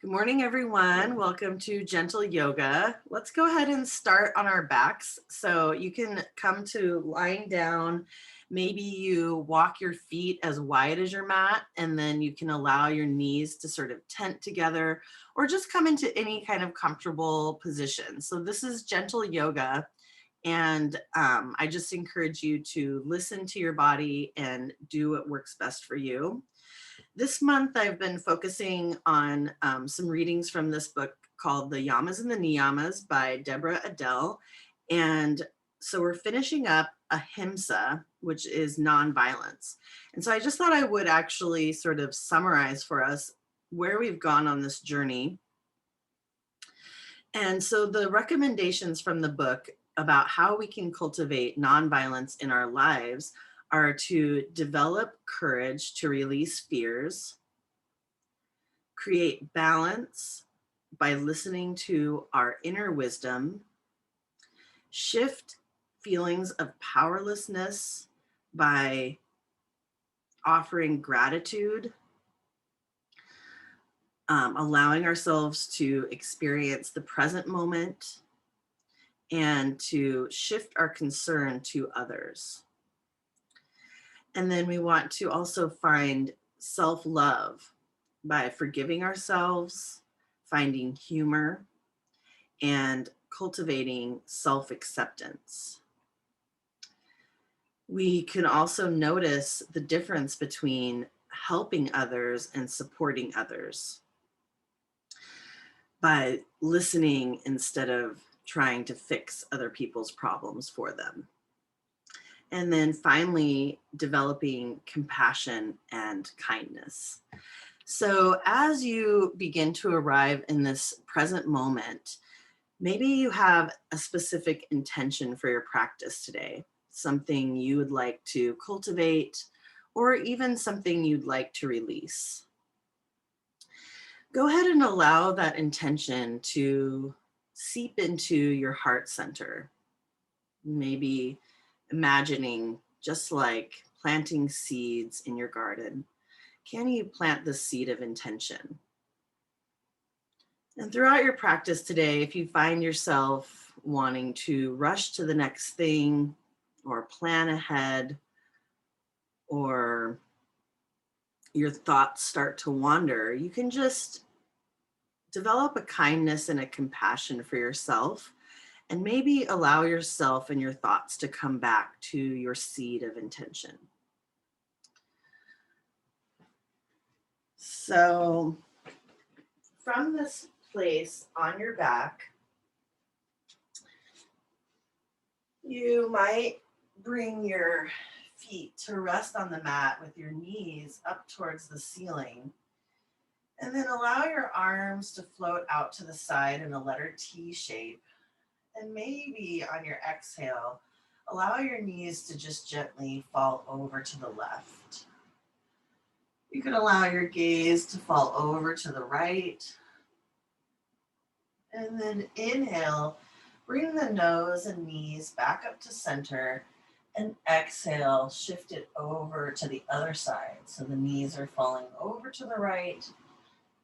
Good morning, everyone. Welcome to Gentle Yoga. Let's go ahead and start on our backs. So you can come to lying down. Maybe you walk your feet as wide as your mat, and then you can allow your knees to sort of tent together or just come into any kind of comfortable position. So this is Gentle Yoga. And I just encourage you to listen to your body and do what works best for you. This month, I've been focusing on some readings from this book called The Yamas and the Niyamas by Deborah Adele. And so we're finishing up Ahimsa, which is nonviolence. And so I just thought I would actually sort of summarize for us where we've gone on this journey. And so the recommendations from the book about how we can cultivate nonviolence in our lives are to develop courage to release fears, create balance by listening to our inner wisdom, shift feelings of powerlessness by offering gratitude, allowing ourselves to experience the present moment, and to shift our concern to others. And then we want to also find self-love by forgiving ourselves, finding humor, and cultivating self-acceptance. We can also notice the difference between helping others and supporting others by listening instead of trying to fix other people's problems for them. And then finally, developing compassion and kindness. So as you begin to arrive in this present moment, maybe you have a specific intention for your practice today, something you would like to cultivate, or even something you'd like to release. Go ahead and allow that intention to seep into your heart center. Maybe imagining just like planting seeds in your garden. Can you plant the seed of intention? And throughout your practice today, if you find yourself wanting to rush to the next thing or plan ahead, or your thoughts start to wander, you can just develop a kindness and a compassion for yourself, and maybe allow yourself and your thoughts to come back to your seed of intention. So from this place on your back, you might bring your feet to rest on the mat with your knees up towards the ceiling. And then allow your arms to float out to the side in a letter T shape. And maybe on your exhale, allow your knees to just gently fall over to the left. You can allow your gaze to fall over to the right. And then inhale, bring the nose and knees back up to center, and exhale, shift it over to the other side. So the knees are falling over to the right.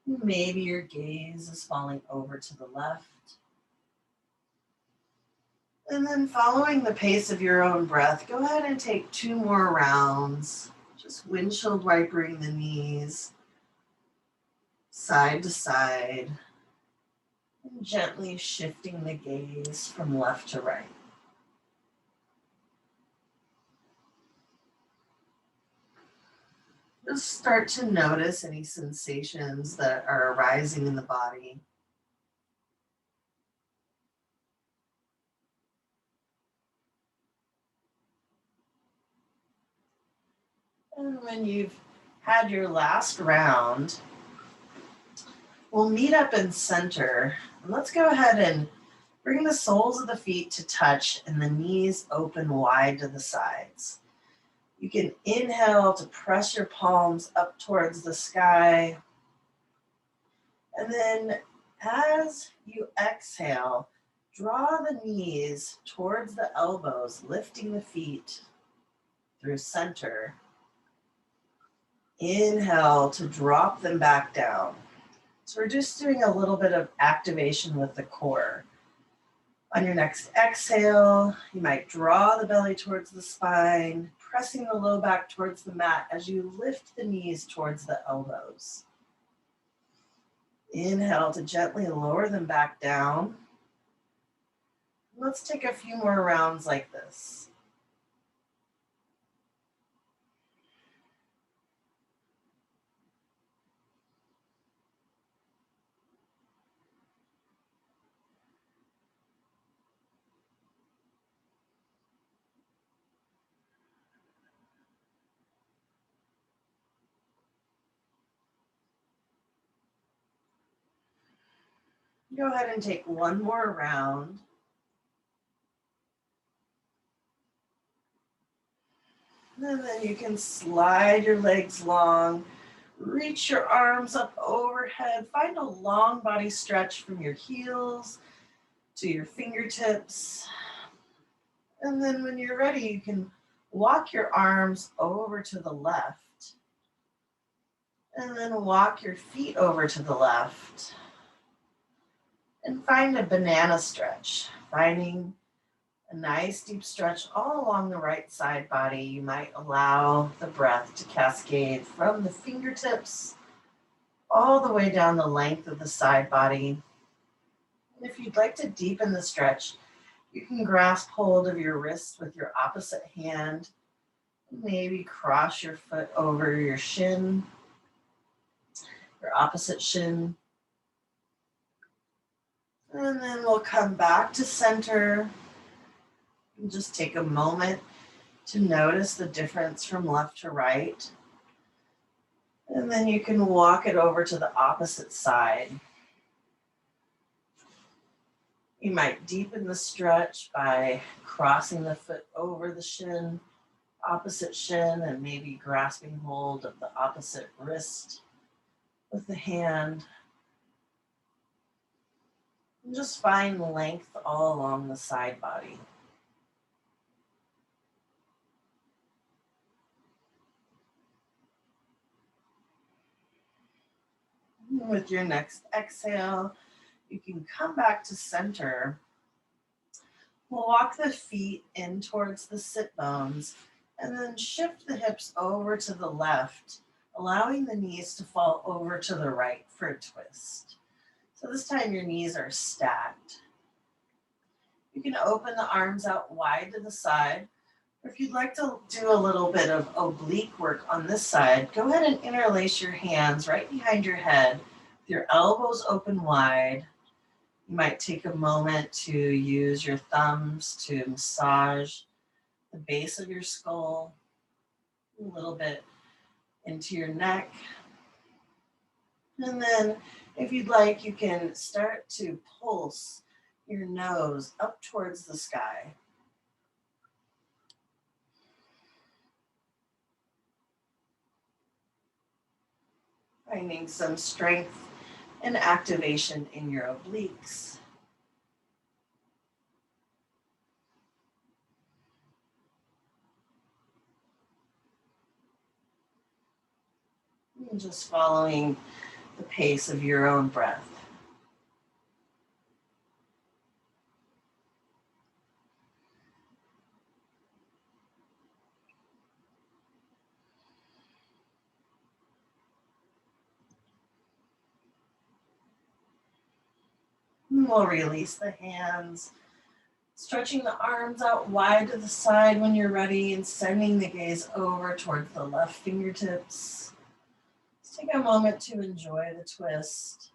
Maybe your gaze is falling over to the left. And then following the pace of your own breath, go ahead and take 2 more rounds. Just windshield wipering the knees, side to side, and gently shifting the gaze from left to right. Just start to notice any sensations that are arising in the body. And when you've had your last round, we'll meet up in center. And let's go ahead and bring the soles of the feet to touch and the knees open wide to the sides. You can inhale to press your palms up towards the sky. And then as you exhale, draw the knees towards the elbows, lifting the feet through center. Inhale to drop them back down. So we're just doing a little bit of activation with the core. On your next exhale, you might draw the belly towards the spine, pressing the low back towards the mat as you lift the knees towards the elbows. Inhale to gently lower them back down. Let's take a few more rounds like this. Go ahead and take one more round. And then you can slide your legs long, reach your arms up overhead, find a long body stretch from your heels to your fingertips. And then when you're ready, you can walk your arms over to the left. And then walk your feet over to the left. And find a banana stretch, finding a nice deep stretch all along the right side body. You might allow the breath to cascade from the fingertips all the way down the length of the side body. And if you'd like to deepen the stretch, you can grasp hold of your wrist with your opposite hand. Maybe cross your foot over your shin, your opposite shin. And then we'll come back to center. And just take a moment to notice the difference from left to right. And then you can walk it over to the opposite side. You might deepen the stretch by crossing the foot over the shin, opposite shin, and maybe grasping hold of the opposite wrist with the hand. And just find length all along the side body. With your next exhale, you can come back to center. We'll walk the feet in towards the sit bones and then shift the hips over to the left, allowing the knees to fall over to the right for a twist. So this time your knees are stacked. You can open the arms out wide to the side. If you'd like to do a little bit of oblique work on this side, go ahead and interlace your hands right behind your head with your elbows open wide. You might take a moment to use your thumbs to massage the base of your skull, a little bit into your neck. And then if you'd like, you can start to pulse your nose up towards the sky. Finding some strength and activation in your obliques. And just following the pace of your own breath. We'll release the hands, stretching the arms out wide to the side when you're ready and sending the gaze over towards the left fingertips. Let's take a moment to enjoy the twist.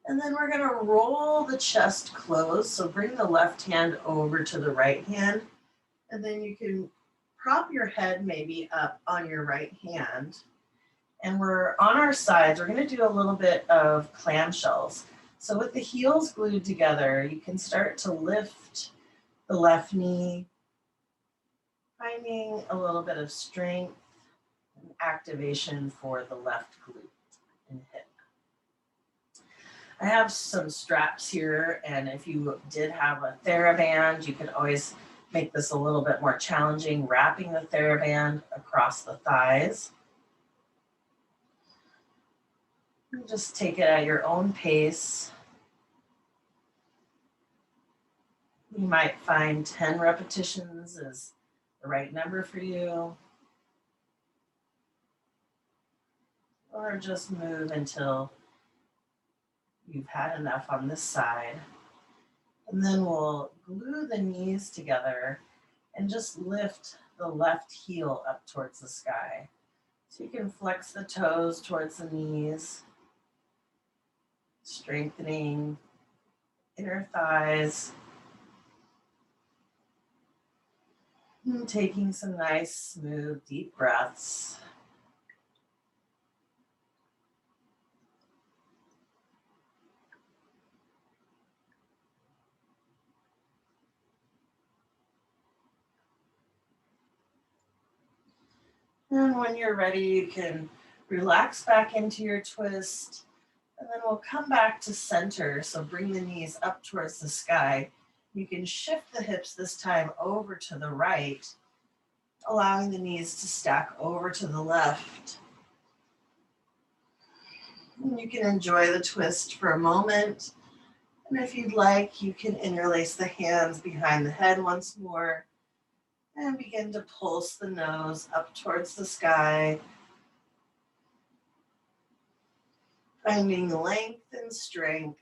And then we're going to roll the chest close. So bring the left hand over to the right hand. And then you can prop your head maybe up on your right hand. And we're on our sides. We're going to do a little bit of clamshells. So with the heels glued together, you can start to lift the left knee, finding a little bit of strength and activation for the left glute and hip. I have some straps here, and if you did have a TheraBand, you could always make this a little bit more challenging, wrapping the TheraBand across the thighs. And just take it at your own pace. You might find 10 repetitions is the right number for you. Or just move until you've had enough on this side. And then we'll glue the knees together and just lift the left heel up towards the sky. So you can flex the toes towards the knees, strengthening inner thighs, and taking some nice, smooth, deep breaths. And when you're ready, you can relax back into your twist, and then we'll come back to center. So bring the knees up towards the sky. You can shift the hips this time over to the right, allowing the knees to stack over to the left. And you can enjoy the twist for a moment. And if you'd like, you can interlace the hands behind the head once more and begin to pulse the nose up towards the sky, finding length and strength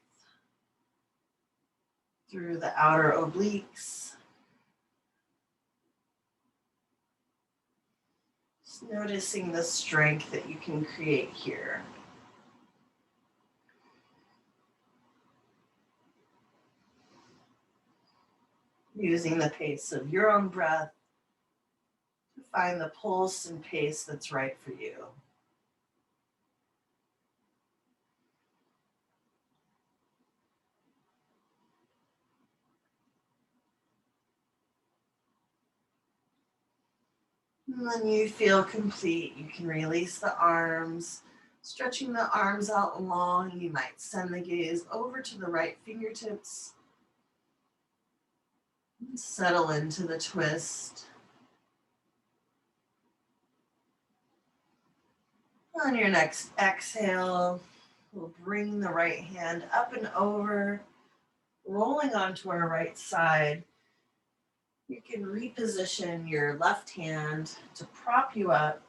through the outer obliques. Just noticing the strength that you can create here. Using the pace of your own breath to find the pulse and pace that's right for you. And when you feel complete, you can release the arms, stretching the arms out long. You might send the gaze over to the right fingertips. And settle into the twist. On your next exhale, we'll bring the right hand up and over, rolling onto our right side. You can reposition your left hand to prop you up,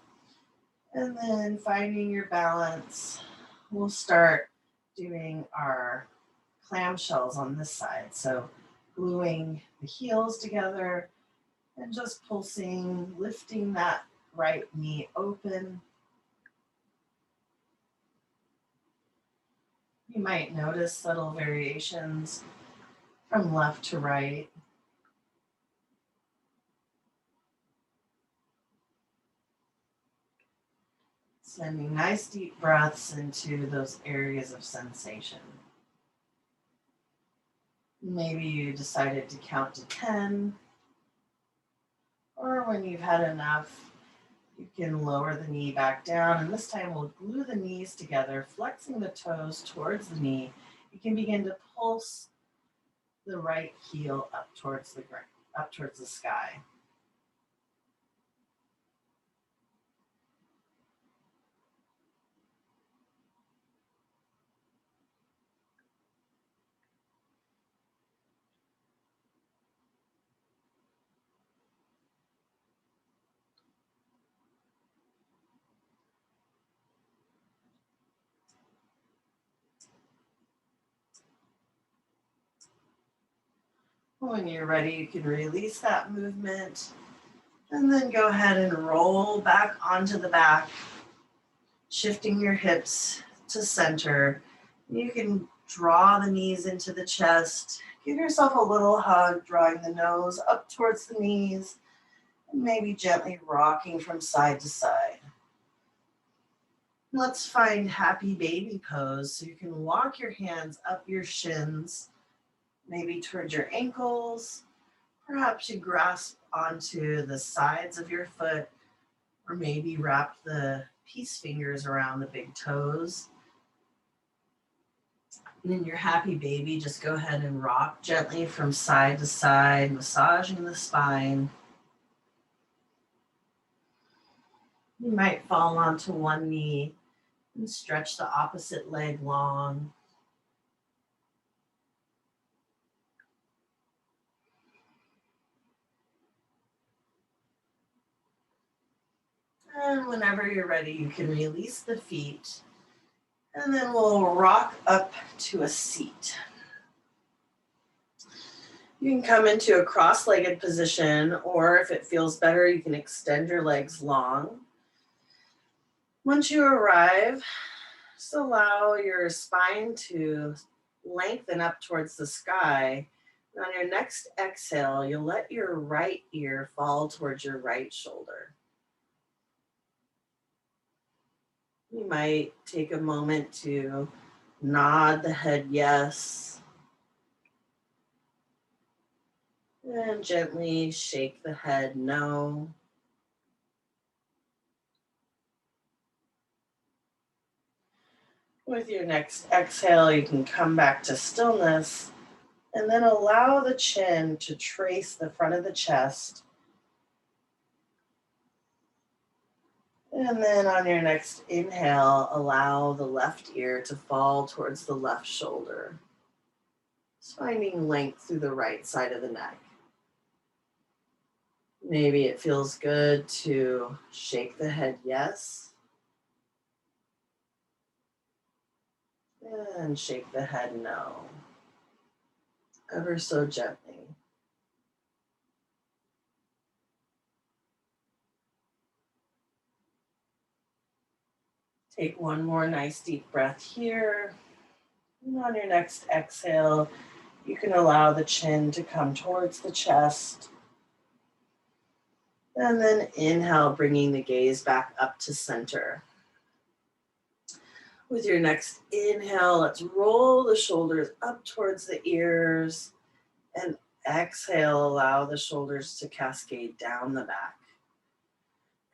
and then finding your balance, we'll start doing our clamshells on this side. So gluing the heels together and just pulsing, lifting that right knee open. You might notice subtle variations from left to right. Sending nice deep breaths into those areas of sensation. Maybe you decided to count to 10, or when you've had enough, you can lower the knee back down, and this time we'll glue the knees together, flexing the toes towards the knee. You can begin to pulse the right heel up towards the ground, up towards the sky. When you're ready, you can release that movement and then go ahead and roll back onto the back, shifting your hips to center. You can draw the knees into the chest. Give yourself a little hug, drawing the nose up towards the knees, and maybe gently rocking from side to side. Let's find happy baby pose. So you can walk your hands up your shins, maybe towards your ankles. Perhaps you grasp onto the sides of your foot, or maybe wrap the peace fingers around the big toes. And in your happy baby, just go ahead and rock gently from side to side, massaging the spine. You might fall onto one knee And stretch the opposite leg long. And whenever you're ready, you can release the feet. And then we'll rock up to a seat. You can come into a cross-legged position, or if it feels better, you can extend your legs long. Once you arrive, just allow your spine to lengthen up towards the sky. And on your next exhale, you'll let your right ear fall towards your right shoulder. You might take a moment to nod the head yes, and gently shake the head no. With your next exhale, you can come back to stillness and then allow the chin to trace the front of the chest. And then on your next inhale, allow the left ear to fall towards the left shoulder. Just finding length through the right side of the neck. Maybe it feels good to shake the head yes. And shake the head no. Ever so gently. Take one more nice deep breath here. And on your next exhale, you can allow the chin to come towards the chest. And then inhale, bringing the gaze back up to center. With your next inhale, let's roll the shoulders up towards the ears. And exhale, allow the shoulders to cascade down the back.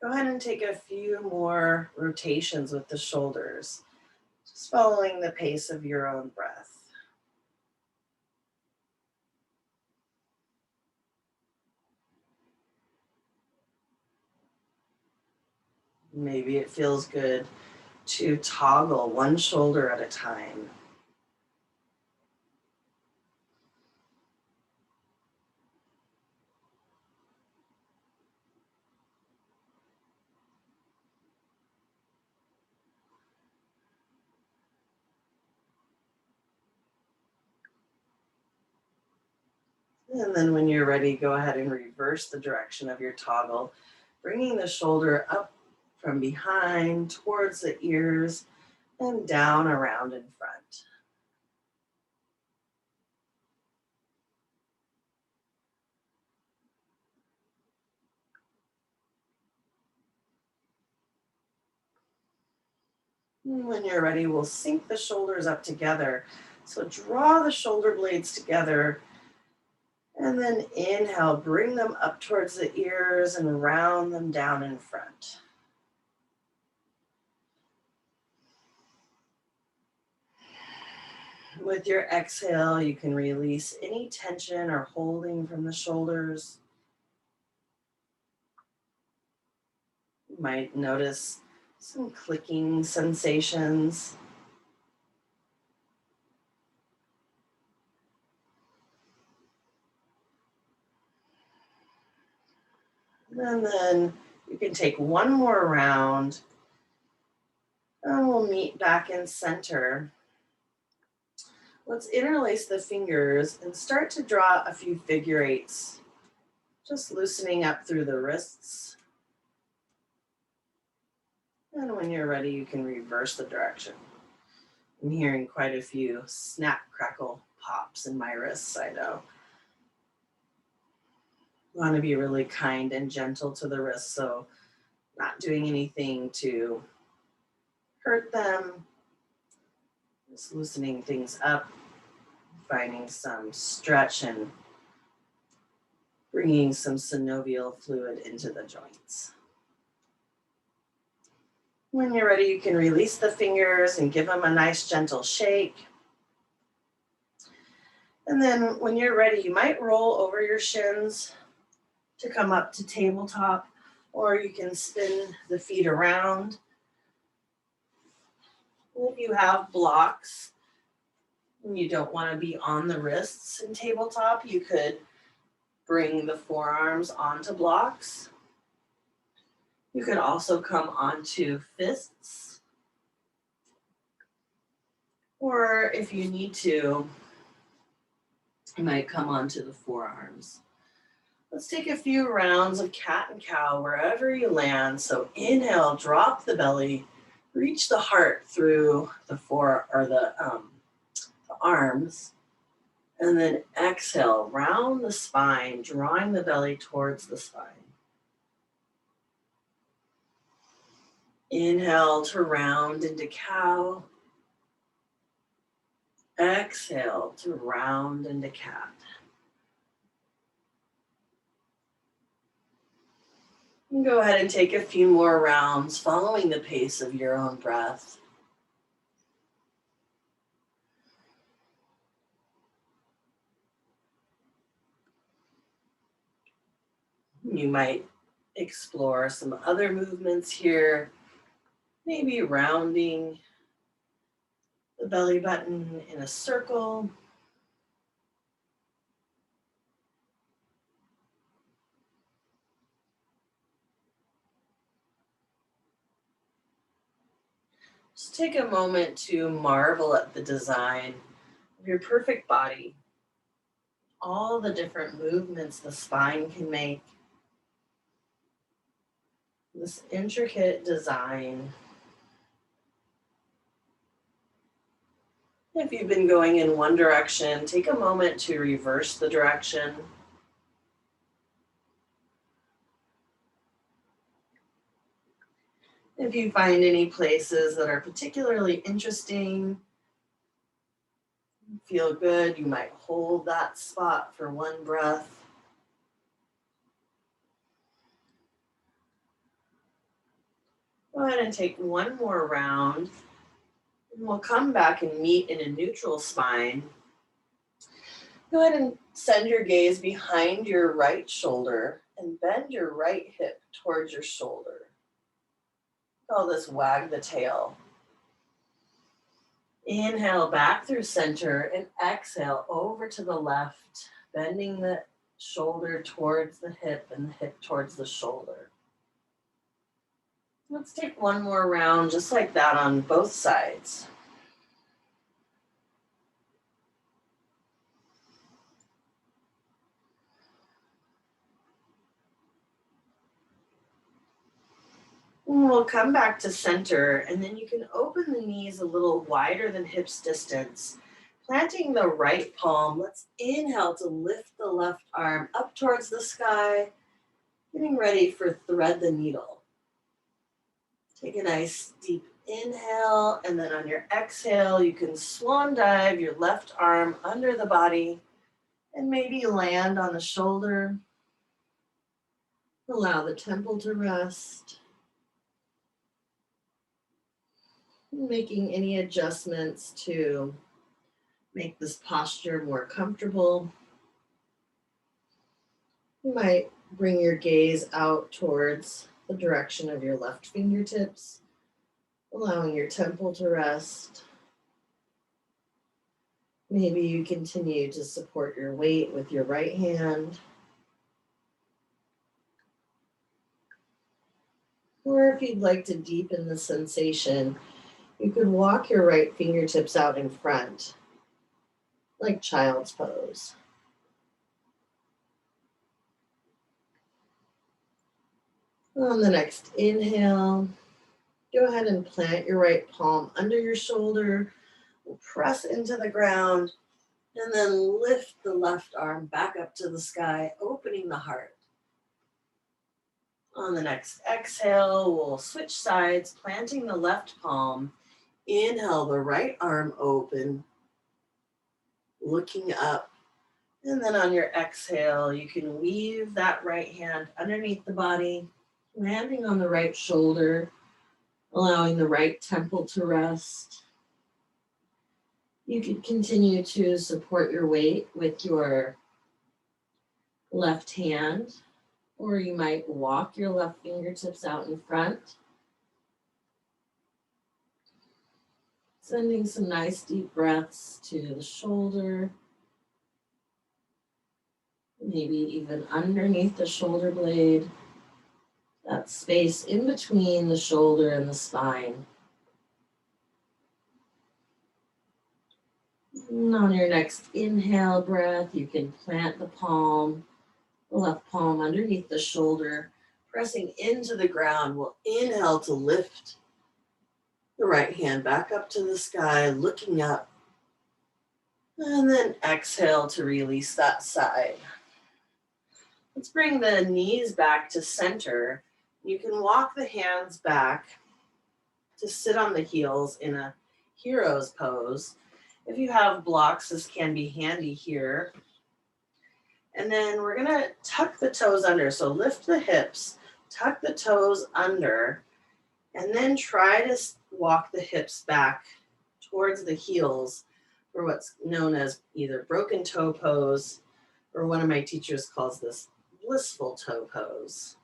Go ahead and take a few more rotations with the shoulders, just following the pace of your own breath. Maybe it feels good to toggle one shoulder at a time. And then when you're ready, go ahead and reverse the direction of your toggle, bringing the shoulder up from behind towards the ears and down around in front. And when you're ready, we'll sink the shoulders up together. So draw the shoulder blades together and then inhale, bring them up towards the ears and round them down in front. With your exhale, you can release any tension or holding from the shoulders. You might notice some clicking sensations. And then you can take one more round and we'll meet back in center. Let's interlace the fingers and start to draw a few figure eights, just loosening up through the wrists. And when you're ready, you can reverse the direction. I'm hearing quite a few snap, crackle, pops in my wrists, I know. You want to be really kind and gentle to the wrists, so not doing anything to hurt them, just loosening things up, finding some stretch and bringing some synovial fluid into the joints. When you're ready, you can release the fingers and give them a nice gentle shake. And then when you're ready, you might roll over your shins to come up to tabletop, or you can spin the feet around. If you have blocks and you don't want to be on the wrists in tabletop, you could bring the forearms onto blocks. You could also come onto fists. Or if you need to, you might come onto the forearms. Let's take a few rounds of cat and cow wherever you land. So inhale, drop the belly, reach the heart through the arms, and then exhale, round the spine, drawing the belly towards the spine. Inhale to round into cow. Exhale to round into cat. And go ahead and take a few more rounds following the pace of your own breath. You might explore some other movements here, maybe rounding the belly button in a circle. Just take a moment to marvel at the design of your perfect body, all the different movements the spine can make, this intricate design. If you've been going in one direction, take a moment to reverse the direction. If you find any places that are particularly interesting, feel good, you might hold that spot for one breath. Go ahead and take one more round, and we'll come back and meet in a neutral spine. Go ahead and send your gaze behind your right shoulder and bend your right hip towards your shoulder. Call this wag the tail. Inhale back through center and exhale over to the left, bending the shoulder towards the hip and the hip towards the shoulder. Let's take one more round just like that on both sides. And we'll come back to center, and then you can open the knees a little wider than hips distance, planting the right palm. Let's inhale to lift the left arm up towards the sky, getting ready for thread the needle. Take a nice deep inhale, and then on your exhale, you can swan dive your left arm under the body and maybe land on the shoulder. Allow the temple to rest. Making any adjustments to make this posture more comfortable. You might bring your gaze out towards the direction of your left fingertips, allowing your temple to rest. Maybe you continue to support your weight with your right hand. Or if you'd like to deepen the sensation, you could walk your right fingertips out in front, like child's pose. On the next inhale, go ahead and plant your right palm under your shoulder, press into the ground, and then lift the left arm back up to the sky, opening the heart. On the next exhale, we'll switch sides, planting the left palm. Inhale, the right arm open, looking up. And then on your exhale, you can weave that right hand underneath the body, landing on the right shoulder, allowing the right temple to rest. You could continue to support your weight with your left hand, or you might walk your left fingertips out in front. Sending some nice deep breaths to the shoulder, maybe even underneath the shoulder blade, that space in between the shoulder and the spine. And on your next inhale breath, you can plant the left palm underneath the shoulder, pressing into the ground. We'll inhale to lift the right hand back up to the sky, looking up. And then exhale to release that side. Let's bring the knees back to center. You can walk the hands back to sit on the heels in a hero's pose. If you have blocks, this can be handy here. And then we're gonna tuck the toes under. So lift the hips, tuck the toes under, and then try to walk the hips back towards the heels for what's known as either broken toe pose, or one of my teachers calls this blissful toe pose.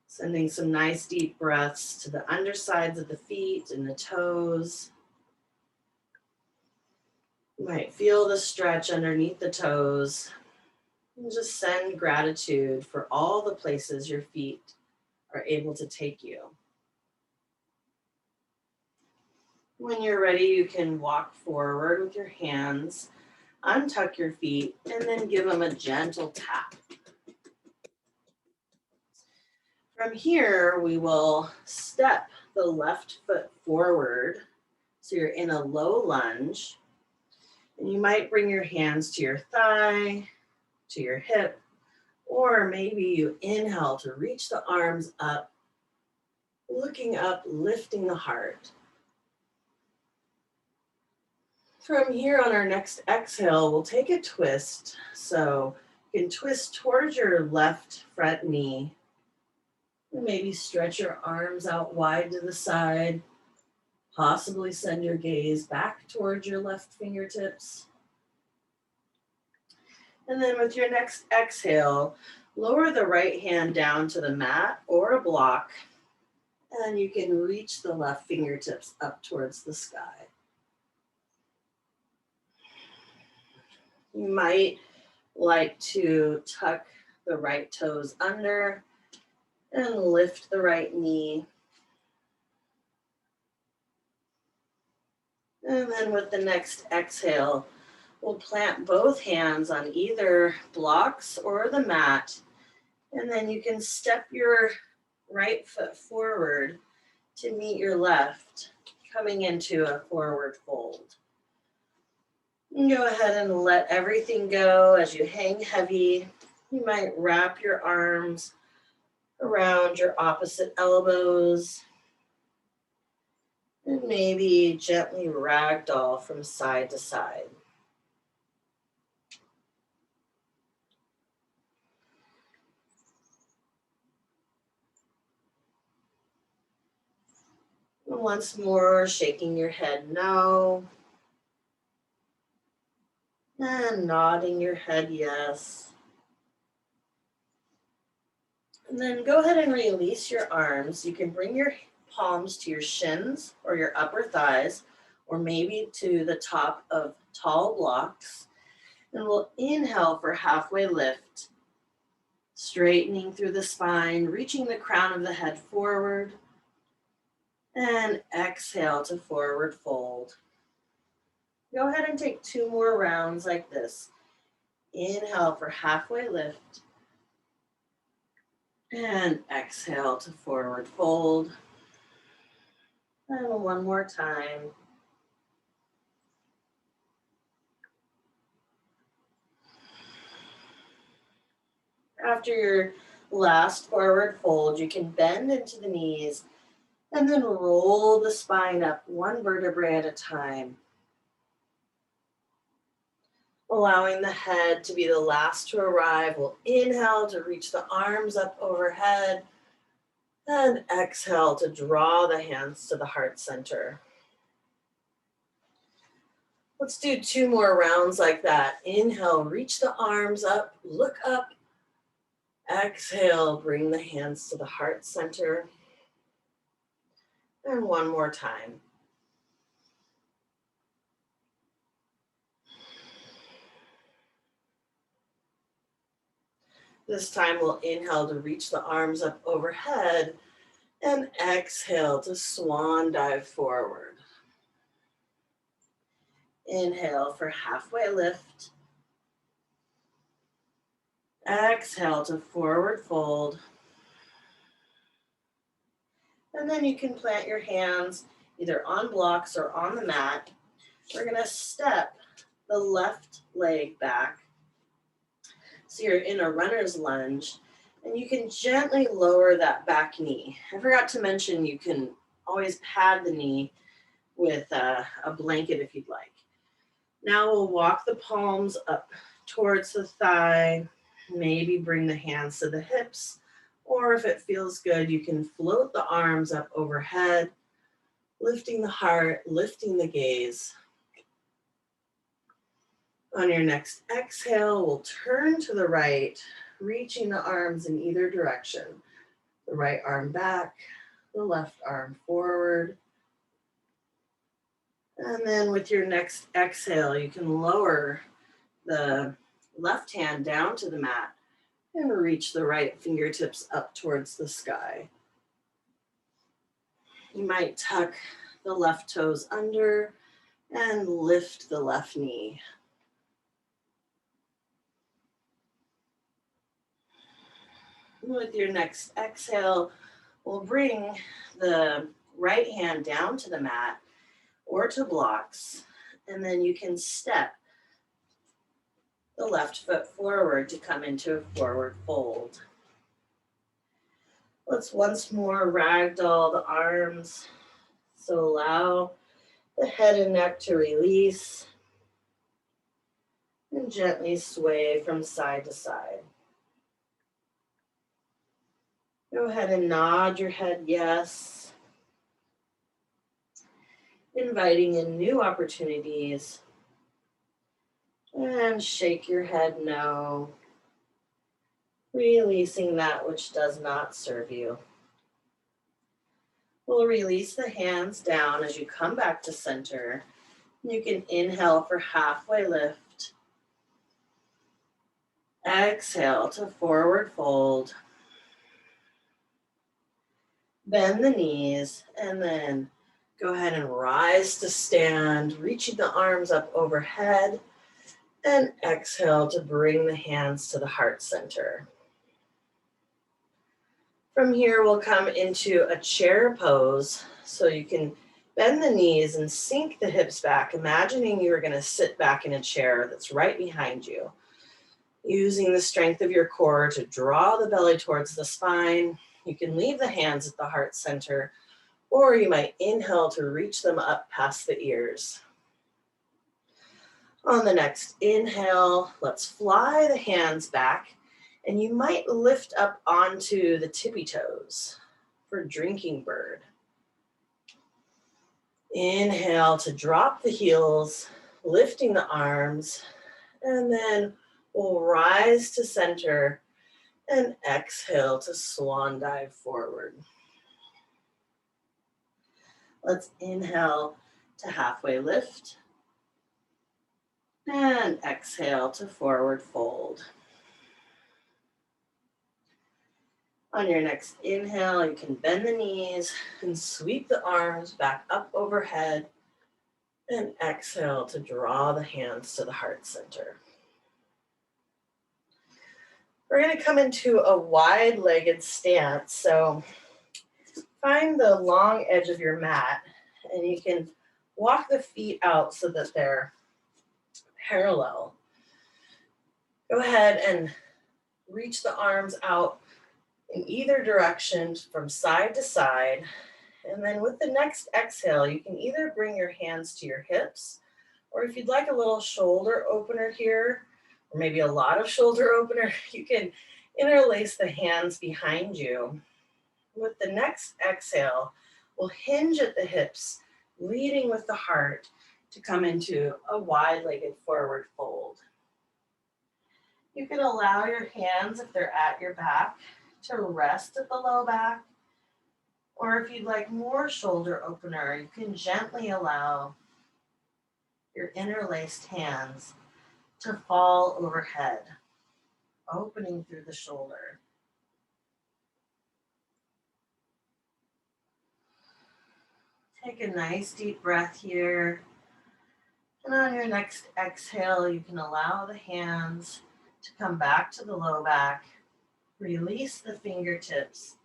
Sending some nice deep breaths to the undersides of the feet and the toes. You might feel the stretch underneath the toes. And just send gratitude for all the places your feet are able to take you. When you're ready, you can walk forward with your hands, untuck your feet, and then give them a gentle tap. From here, we will step the left foot forward. So you're in a low lunge. And you might bring your hands to your thigh, to your hip, or maybe you inhale to reach the arms up, looking up, lifting the heart. From here on our next exhale, we'll take a twist. So you can twist towards your left front knee. And maybe stretch your arms out wide to the side. Possibly send your gaze back towards your left fingertips. And then with your next exhale, lower the right hand down to the mat or a block. And you can reach the left fingertips up towards the sky. You might like to tuck the right toes under and lift the right knee. And then with the next exhale, we'll plant both hands on either blocks or the mat. And then you can step your right foot forward to meet your left, coming into a forward fold. And go ahead and let everything go as you hang heavy. You might wrap your arms around your opposite elbows. And maybe gently ragdoll from side to side. And once more, shaking your head no. And nodding your head yes. And then go ahead and release your arms. You can bring your palms to your shins or your upper thighs, or maybe to the top of tall blocks. And we'll inhale for halfway lift, straightening through the spine, reaching the crown of the head forward. And exhale to forward fold. Go ahead and take 2 more rounds like this. Inhale for halfway lift. And exhale to forward fold. And one more time. After your last forward fold, you can bend into the knees and then roll the spine up 1 vertebrae at a time. Allowing the head to be the last to arrive. We'll inhale to reach the arms up overhead. And exhale to draw the hands to the heart center. Let's do 2 more rounds like that. Inhale, reach the arms up, look up. Exhale, bring the hands to the heart center. And one more time. This time we'll inhale to reach the arms up overhead and exhale to swan dive forward. Inhale for halfway lift. Exhale to forward fold. And then you can plant your hands either on blocks or on the mat. We're going to step the left leg back. So you're in a runner's lunge, and you can gently lower that back knee. I forgot to mention you can always pad the knee with a blanket if you'd like. Now we'll walk the palms up towards the thigh, maybe bring the hands to the hips, or if it feels good, you can float the arms up overhead, lifting the heart, lifting the gaze. On your next exhale, we'll turn to the right, reaching the arms in either direction. The right arm back, the left arm forward. And then with your next exhale, you can lower the left hand down to the mat and reach the right fingertips up towards the sky. You might tuck the left toes under and lift the left knee. With your next exhale, we'll bring the right hand down to the mat or to blocks, and then you can step the left foot forward to come into a forward fold. Let's once more ragdoll the arms. So allow the head and neck to release and gently sway from side to side. Go ahead and nod your head yes, inviting in new opportunities, and shake your head no, releasing that which does not serve you. We'll release the hands down as you come back to center. You can inhale for halfway lift. Exhale to forward fold. Bend the knees and then go ahead and rise to stand, reaching the arms up overhead, and exhale to bring the hands to the heart center. From here, we'll come into a chair pose. So you can bend the knees and sink the hips back, imagining you are going to sit back in a chair that's right behind you. Using the strength of your core to draw the belly towards the spine. You can leave the hands at the heart center, or you might inhale to reach them up past the ears. On the next inhale, let's fly the hands back, and you might lift up onto the tippy toes for drinking bird. Inhale to drop the heels, lifting the arms, and then we'll rise to center and exhale to swan dive forward. Let's inhale to halfway lift and exhale to forward fold. On your next inhale, you can bend the knees and sweep the arms back up overhead and exhale to draw the hands to the heart center. We're going to come into a wide-legged stance. So find the long edge of your mat and you can walk the feet out so that they're parallel. Go ahead and reach the arms out in either direction from side to side. And then with the next exhale, you can either bring your hands to your hips, or if you'd like a little shoulder opener here, or maybe a lot of shoulder opener, you can interlace the hands behind you. With the next exhale, we'll hinge at the hips, leading with the heart to come into a wide-legged forward fold. You can allow your hands, if they're at your back, to rest at the low back. Or if you'd like more shoulder opener, you can gently allow your interlaced hands to fall overhead. opening through the shoulder. Take a nice deep breath here. And on your next exhale, you can allow the hands to come back to the low back. Release the fingertips.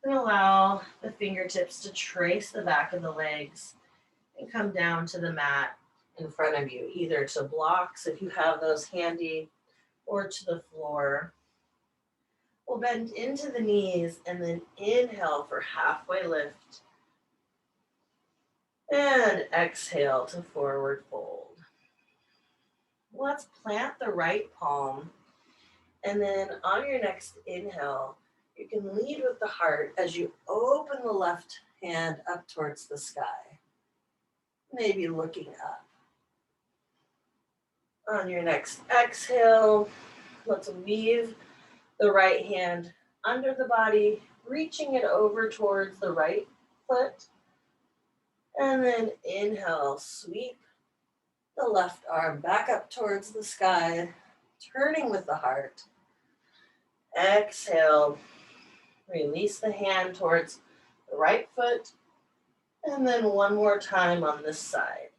And allow the fingertips to trace the back of the legs and come down to the mat in front of you, either to blocks if you have those handy, or to the floor. We'll bend into the knees and then inhale for halfway lift. And exhale to forward fold. Let's plant the right palm. And then on your next inhale, you can lead with the heart as you open the left hand up towards the sky. Maybe looking up. On your next exhale, let's weave the right hand under the body, reaching it over towards the right foot. And then inhale, sweep the left arm back up towards the sky, turning with the heart. Exhale, release the hand towards the right foot. And then one more time on this side.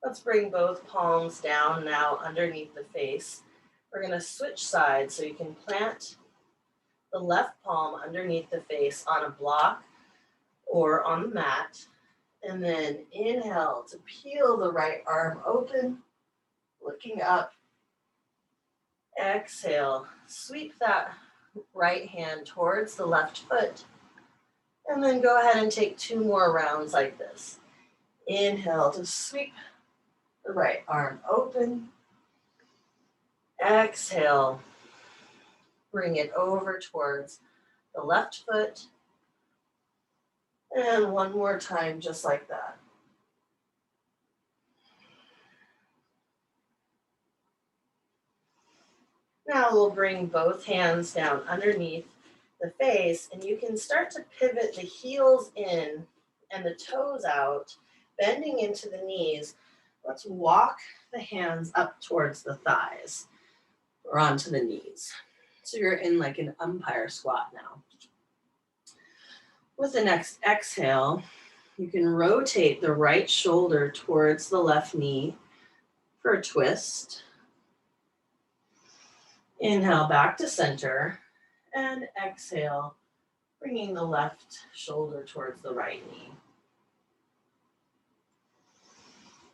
Let's bring both palms down now underneath the face. We're going to switch sides so you can plant the left palm underneath the face on a block or on the mat. And then inhale to peel the right arm open, looking up. Exhale, sweep that right hand towards the left foot. And then go ahead and take 2 more rounds like this. Inhale to sweep the right arm open. Exhale, bring it over towards the left foot. And one more time, just like that. Now we'll bring both hands down underneath the face, and you can start to pivot the heels in and the toes out, bending into the knees. Let's walk the hands up towards the thighs or onto the knees. So you're in like an umpire squat now. With the next exhale, you can rotate the right shoulder towards the left knee for a twist. Inhale back to center and exhale, bringing the left shoulder towards the right knee.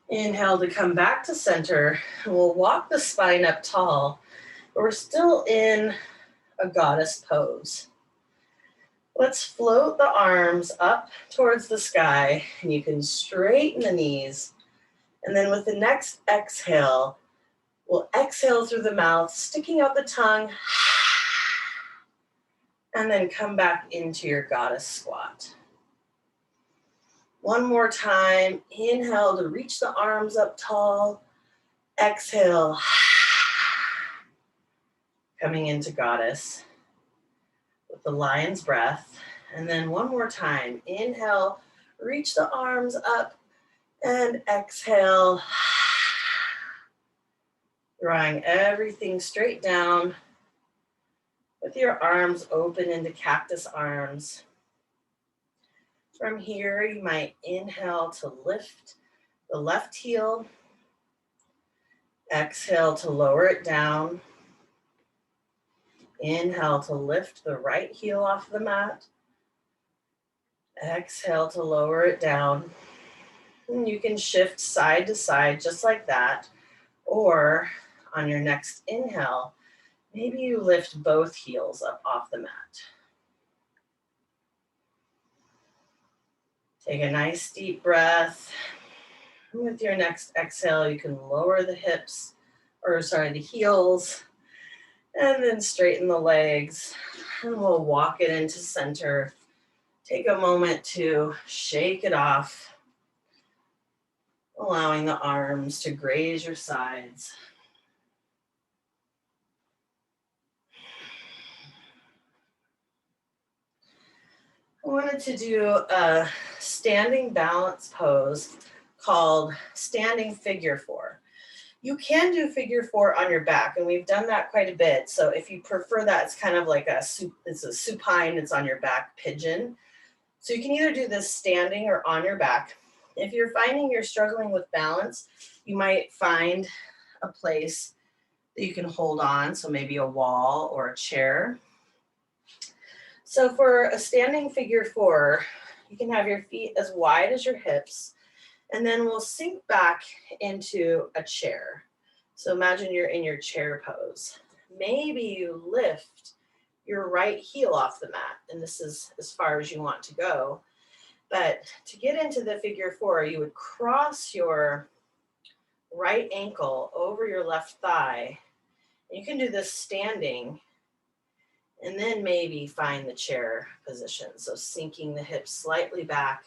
Inhale to come back to center. We'll walk the spine up tall, but we're still in a goddess pose. Let's float the arms up towards the sky, and you can straighten the knees. And then with the next exhale, we'll exhale through the mouth, sticking out the tongue, and then come back into your goddess squat. One more time, inhale to reach the arms up tall, exhale, coming into goddess with the lion's breath. And then one more time, inhale, reach the arms up, and exhale, drawing everything straight down with your arms open into cactus arms. From here, you might inhale to lift the left heel, exhale to lower it down, inhale to lift the right heel off the mat, exhale to lower it down. And you can shift side to side just like that, or on your next inhale, maybe you lift both heels up off the mat. Take a nice deep breath. With your next exhale, you can lower the the heels, and then straighten the legs. And we'll walk it into center. Take a moment to shake it off, allowing the arms to graze your sides. I wanted to do a standing balance pose called standing figure four. You can do figure four on your back, and we've done that quite a bit. So if you prefer that, it's kind of like it's a supine, it's on your back pigeon. So you can either do this standing or on your back. If you're finding you're struggling with balance, you might find a place that you can hold on, so maybe a wall or a chair. So for a standing figure four, you can have your feet as wide as your hips, and then we'll sink back into a chair. So imagine you're in your chair pose. Maybe you lift your right heel off the mat, and this is as far as you want to go. But to get into the figure four, you would cross your right ankle over your left thigh. You can do this standing, and then maybe find the chair position. So sinking the hips slightly back,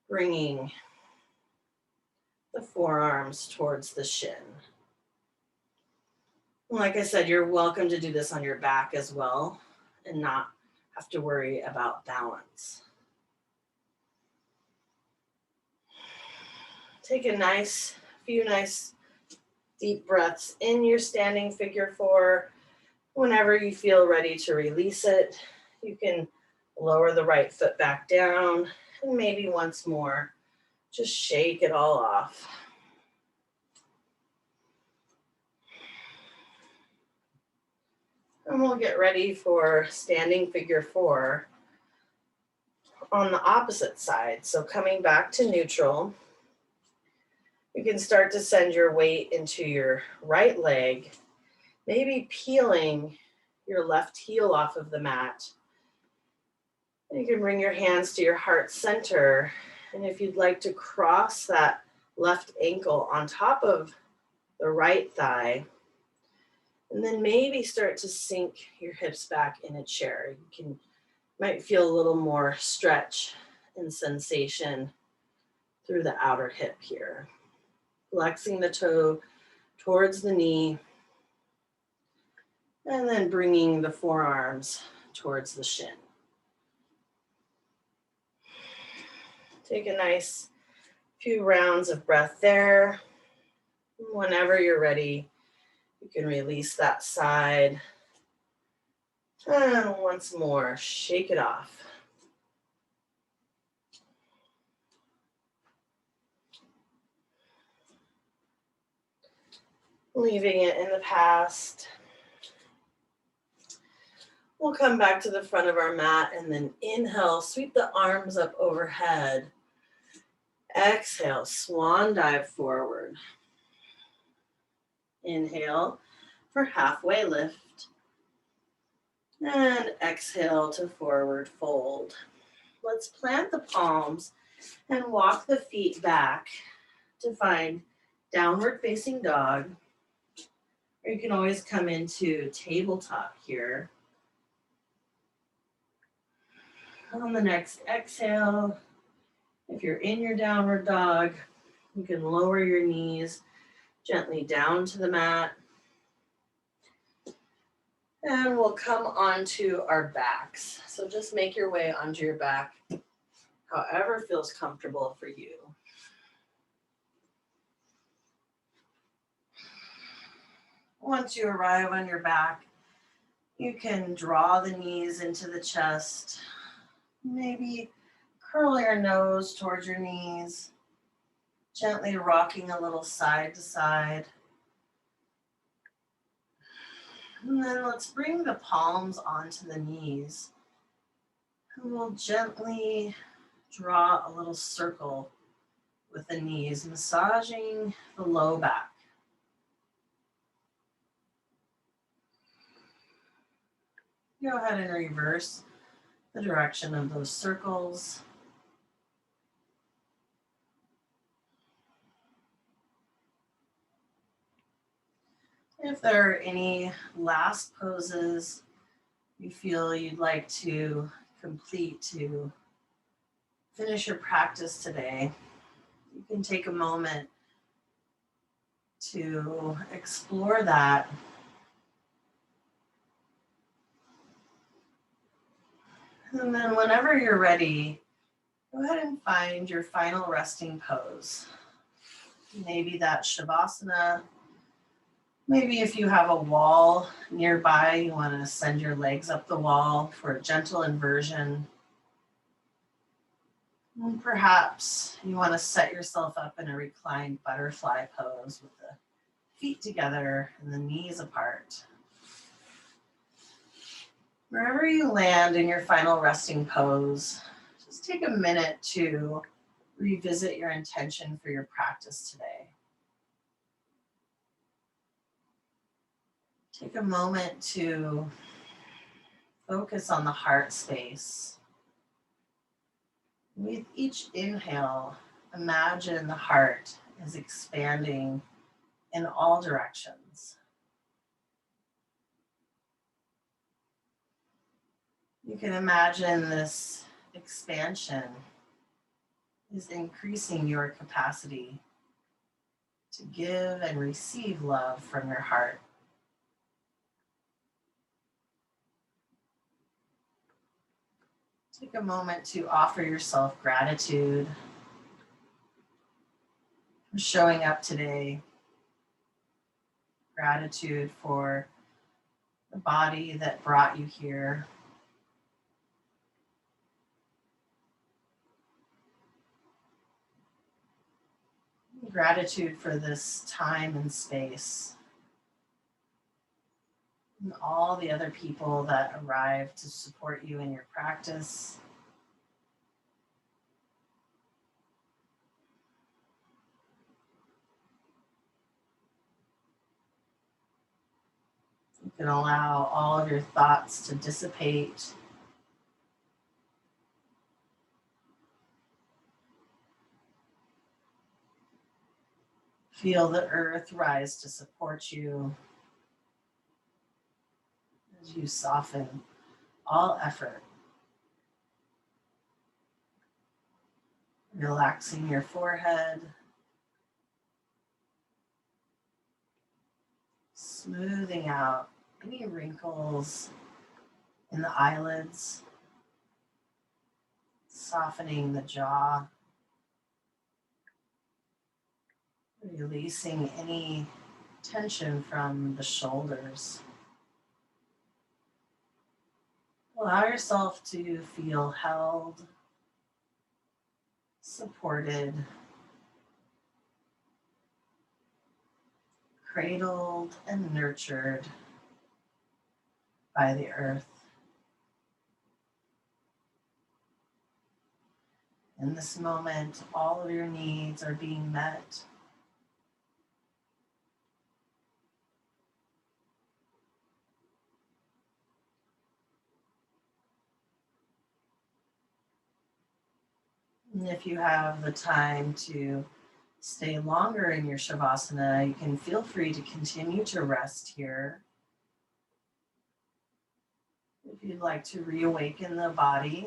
bringing the forearms towards the shin. Like I said, you're welcome to do this on your back as well and not have to worry about balance. Take a few nice deep breaths in your standing figure four. Whenever you feel ready to release it, you can lower the right foot back down, and maybe once more, just shake it all off. And we'll get ready for standing figure four on the opposite side. So coming back to neutral, you can start to send your weight into your right leg, maybe peeling your left heel off of the mat. And you can bring your hands to your heart center. And if you'd like to cross that left ankle on top of the right thigh, and then maybe start to sink your hips back in a chair. You might feel a little more stretch and sensation through the outer hip here. Flexing the toe towards the knee, and then bringing the forearms towards the shin. Take a nice few rounds of breath there. Whenever you're ready, you can release that side. And once more, shake it off. Leaving it in the past. We'll come back to the front of our mat and then inhale, sweep the arms up overhead. Exhale, swan dive forward. Inhale for halfway lift. And exhale to forward fold. Let's plant the palms and walk the feet back to find downward facing dog. Or you can always come into tabletop here. On the next exhale, if you're in your downward dog, you can lower your knees gently down to the mat. And we'll come onto our backs. So just make your way onto your back, however feels comfortable for you. Once you arrive on your back, you can draw the knees into the chest. Maybe curl your nose towards your knees, gently rocking a little side to side. And then let's bring the palms onto the knees. And we'll gently draw a little circle with the knees, massaging the low back. Go ahead and reverse the direction of those circles. If there are any last poses you feel you'd like to complete to finish your practice today, you can take a moment to explore that. And then whenever you're ready, Go ahead and find your final resting pose. Maybe that's Shavasana. Maybe if you have a wall nearby, you want to send your legs up the wall for a gentle inversion. And perhaps you want to set yourself up in a reclined butterfly pose with the feet together and the knees apart. Wherever you land in your final resting pose, just take a minute to revisit your intention for your practice today. Take a moment to focus on the heart space. With each inhale, imagine the heart is expanding in all directions. You can imagine this expansion is increasing your capacity to give and receive love from your heart. Take a moment to offer yourself gratitude for showing up today. Gratitude for the body that brought you here. Gratitude for this time and space. And all the other people that arrived to support you in your practice. You can allow all of your thoughts to dissipate. Feel the earth rise to support you as you soften all effort. Relaxing your forehead. Smoothing out any wrinkles in the eyelids. Softening the jaw. Releasing any tension from the shoulders. Allow yourself to feel held, supported, cradled and nurtured by the earth. In this moment, all of your needs are being met. And if you have the time to stay longer in your Shavasana, you can feel free to continue to rest here. If you'd like to reawaken the body,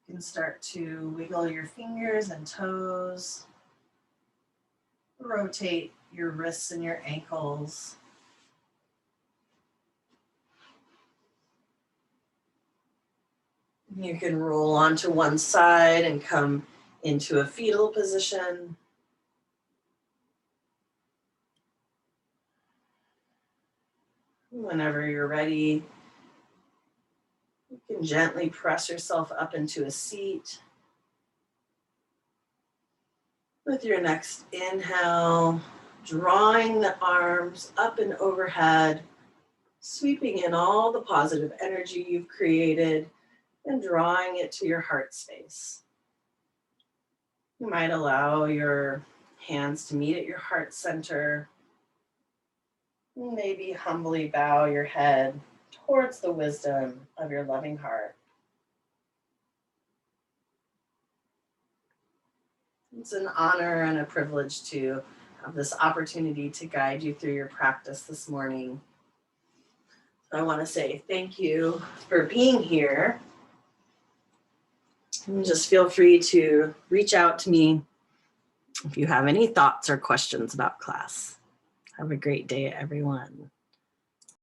you can start to wiggle your fingers and toes, rotate your wrists and your ankles. You can roll onto one side and come into a fetal position. Whenever you're ready, you can gently press yourself up into a seat. With your next inhale, drawing the arms up and overhead, sweeping in all the positive energy you've created and drawing it to your heart space. You might allow your hands to meet at your heart center. Maybe humbly bow your head towards the wisdom of your loving heart. It's an honor and a privilege to have this opportunity to guide you through your practice this morning. So I want to say thank you for being here. And just feel free to reach out to me if you have any thoughts or questions about class. Have a great day, everyone.